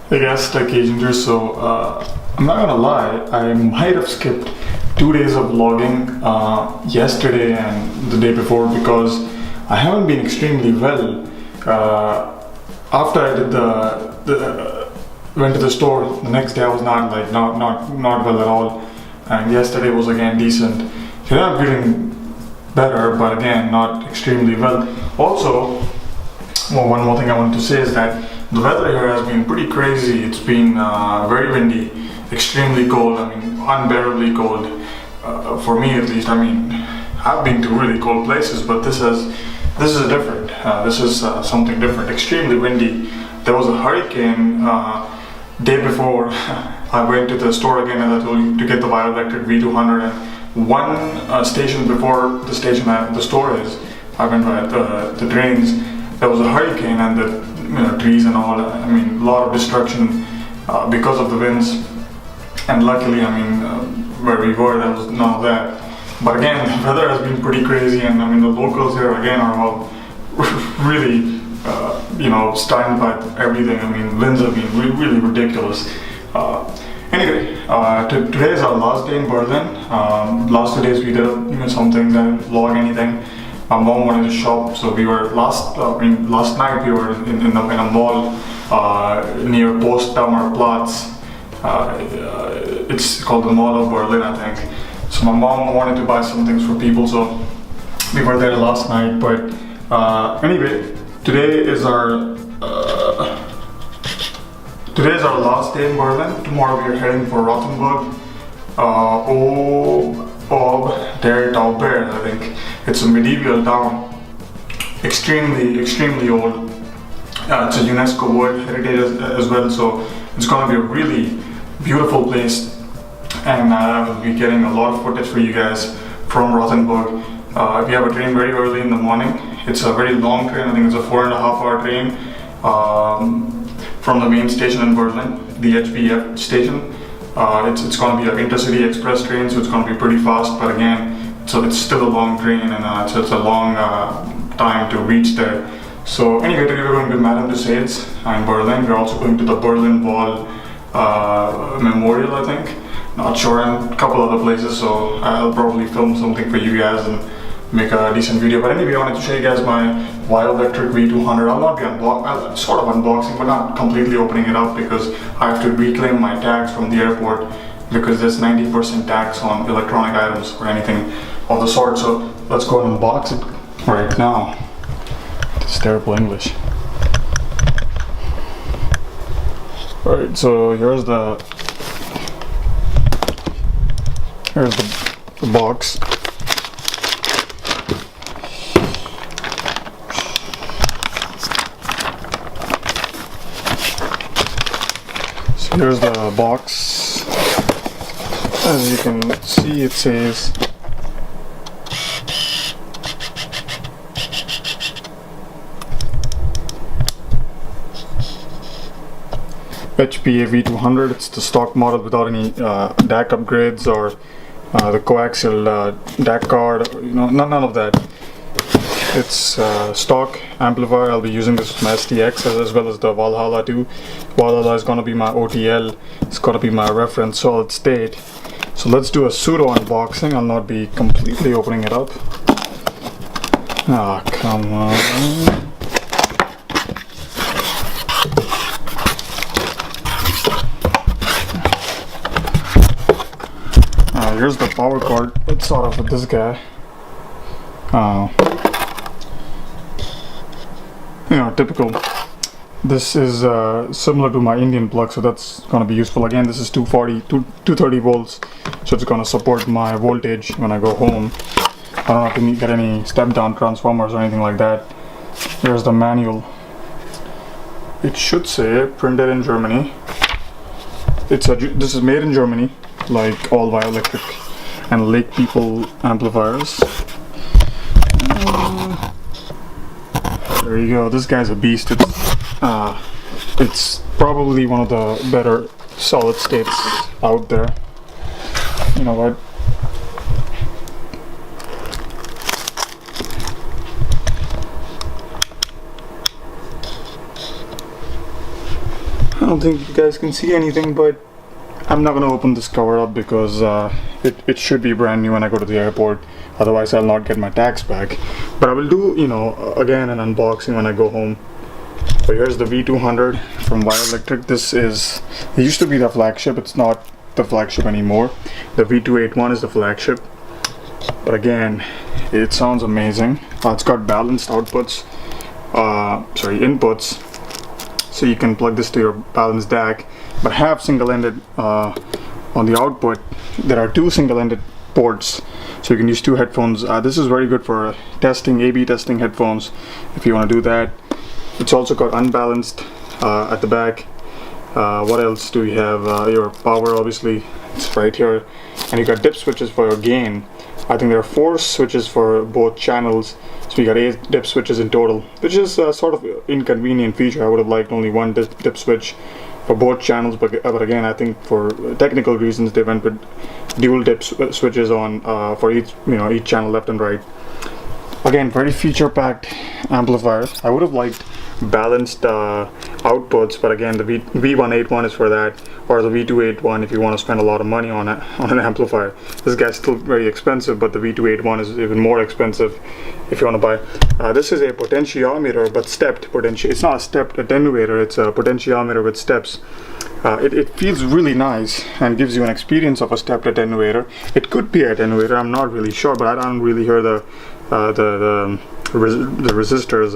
Hey guys, Tech Agent here. So I'm not gonna lie, I might have skipped 2 days of vlogging yesterday and the day before because I haven't been extremely well. After I did went to the store, the next day I was not well at all, and yesterday was again decent. Today I'm feeling better, but again not extremely well. Also, one more thing I wanted to say is that the weather here has been pretty crazy. It's been very windy, extremely cold. I mean, unbearably cold for me at least. I mean, I've been to really cold places, but this is different. This is something different. Extremely windy. There was a hurricane day before. I went to the store again, as I told you, to get the Vio V200. And one station before the station the store is, I went by the drains. There was a hurricane and the trees and all. I mean, a lot of destruction because of the winds. And luckily, I mean, where we were, there was none of that. But again, the weather has been pretty crazy, and I mean, the locals here again are all really, stunned by everything. I mean, winds have been really ridiculous. Anyway, today is our last day in Berlin. Last 2 days we did something, didn't vlog anything. My mom wanted to shop, so we were last night we were in a mall near Potsdamer Platz. It's called the Mall of Berlin, I think. So my mom wanted to buy some things for people, so we were there last night. But anyway, today is our last day in Berlin. Tomorrow we are heading for Rothenburg. Der Tauber, I think. It's a medieval town, extremely old. It's a UNESCO World Heritage as well, so it's going to be a really beautiful place, and I will be getting a lot of footage for you guys from Rothenburg. We have a train very early in the morning. It's a very long train. I think it's a 4.5-hour train from the main station in Berlin, the HBF station. It's going to be an intercity express train, so it's going to be pretty fast, but again, so it's still a long train, and it's a long time to reach there. So anyway, today we're going to Madame Tussauds in Berlin. We're also going to the Berlin Wall Memorial, I think. Not sure, and a couple other places, so I'll probably film something for you guys and make a decent video. But anyway, I wanted to show you guys my Vio V200. I'll not be I'll sort of unboxing, but not completely opening it up because I have to reclaim my tags from the airport, because there's 90% tax on electronic items or anything of the sort. So let's go and unbox it right now. It's terrible English. Alright, so here's the box. So here's the box. As you can see, it says HPA V200. It's the stock model without any DAC upgrades or the coaxial DAC card. None of that. It's stock amplifier. I'll be using this with my STX as well as the Valhalla too. Valhalla is going to be my OTL. It's going to be my reference solid state. So let's do a pseudo unboxing. I'll not be completely opening it up. Ah, come on. Here's the power cord. Let's start off with this guy. Typical. This is similar to my Indian plug, so that's going to be useful. Again, this is 230 volts, so it's going to support my voltage when I go home. I don't have to get any step-down transformers or anything like that. Here's the manual. It should say printed in Germany. This is made in Germany, like all Vio Electric and Lake People amplifiers. There you go. This guy's a beast. It's probably one of the better solid states out there. You know what? don't think you guys can see anything, but I'm not gonna open this cover up because it should be brand new when I go to the airport. Otherwise, I'll not get my tax back. But I will do, you know, again an unboxing when I go home. So here's the V200 from Vio Electric. It used to be the flagship. It's not the flagship anymore. The V281 is the flagship. But again, it sounds amazing. It's got balanced inputs. So you can plug this to your balanced DAC, but have single-ended on the output. There are two single-ended ports, so you can use two headphones. This is very good for testing, A/B testing headphones if you want to do that. It's also got unbalanced at the back. What else do we have? Your power, obviously, it's right here, and you got dip switches for your gain. I think there are 4 switches for both channels, so you got 8 dip switches in total, which is sort of inconvenient feature. I would have liked only one dip switch for both channels, but again, I think for technical reasons they went with dual dip switches on for each channel, left and right. Again, very feature-packed amplifier. I would have liked balanced outputs, but again, the V181 is for that, or the V281 if you want to spend a lot of money on an amplifier. This guy's still very expensive, but the V281 is even more expensive if you want to buy. This is a potentiometer, but stepped potentiometer. It's not a stepped attenuator, it's a potentiometer with steps. It feels really nice and gives you an experience of a stepped attenuator. It could be an attenuator, I'm not really sure, but I don't really hear the resistors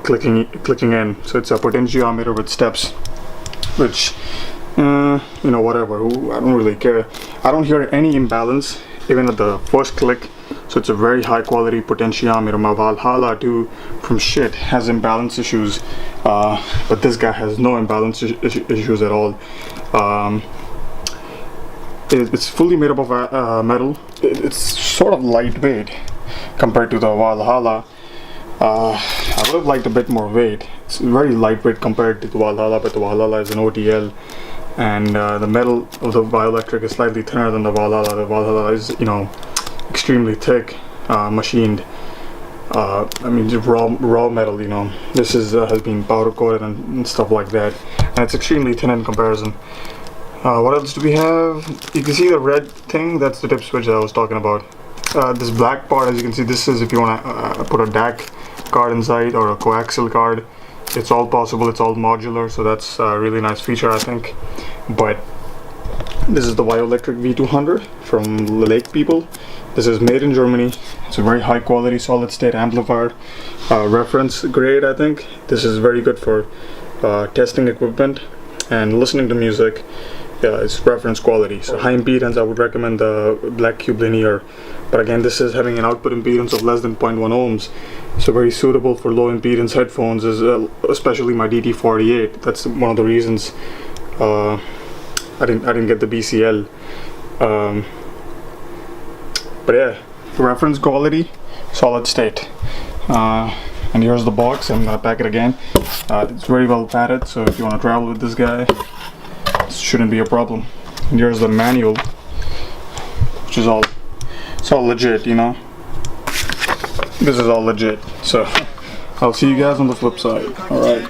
clicking in. So it's a potentiometer with steps, which whatever, I don't really care. I don't hear any imbalance even at the first click, so it's a very high quality potentiometer. My Valhalla 2 from shit has imbalance issues, but this guy has no imbalance issues at all. It's fully made up of metal. It's sort of lightweight compared to the Valhalla. I would have liked a bit more weight. It's very lightweight compared to the Valhalla, but the Valhalla is an OTL, and the metal of the Vio Electric is slightly thinner than the Valhalla. The Valhalla is, extremely thick, machined. I mean, raw metal. This has been powder coated and stuff like that, and it's extremely thin in comparison. What else do we have? You can see the red thing. That's the dip switch that I was talking about. This black part, as you can see, this is if you want to put a DAC card inside or a coaxial card. It's all possible, it's all modular, so that's a really nice feature, I think. But this is the Vio Electric V200 from the Lake people. This is made in Germany. It's a very high quality solid state amplifier, reference grade, I think. This is very good for testing equipment and listening to music. Yeah, it's reference quality. So high impedance, I would recommend the Black Cube Linear. But again, this is having an output impedance of less than 0.1 ohms. So very suitable for low impedance headphones, especially my DT48. That's one of the reasons I didn't get the BCL. But yeah, reference quality, solid state. And here's the box. I'm gonna pack it again. It's very well padded, so if you want to travel with this guy, shouldn't be a problem. And here's the manual, which is all legit, This is all legit. So I'll see you guys on the flip side. All right.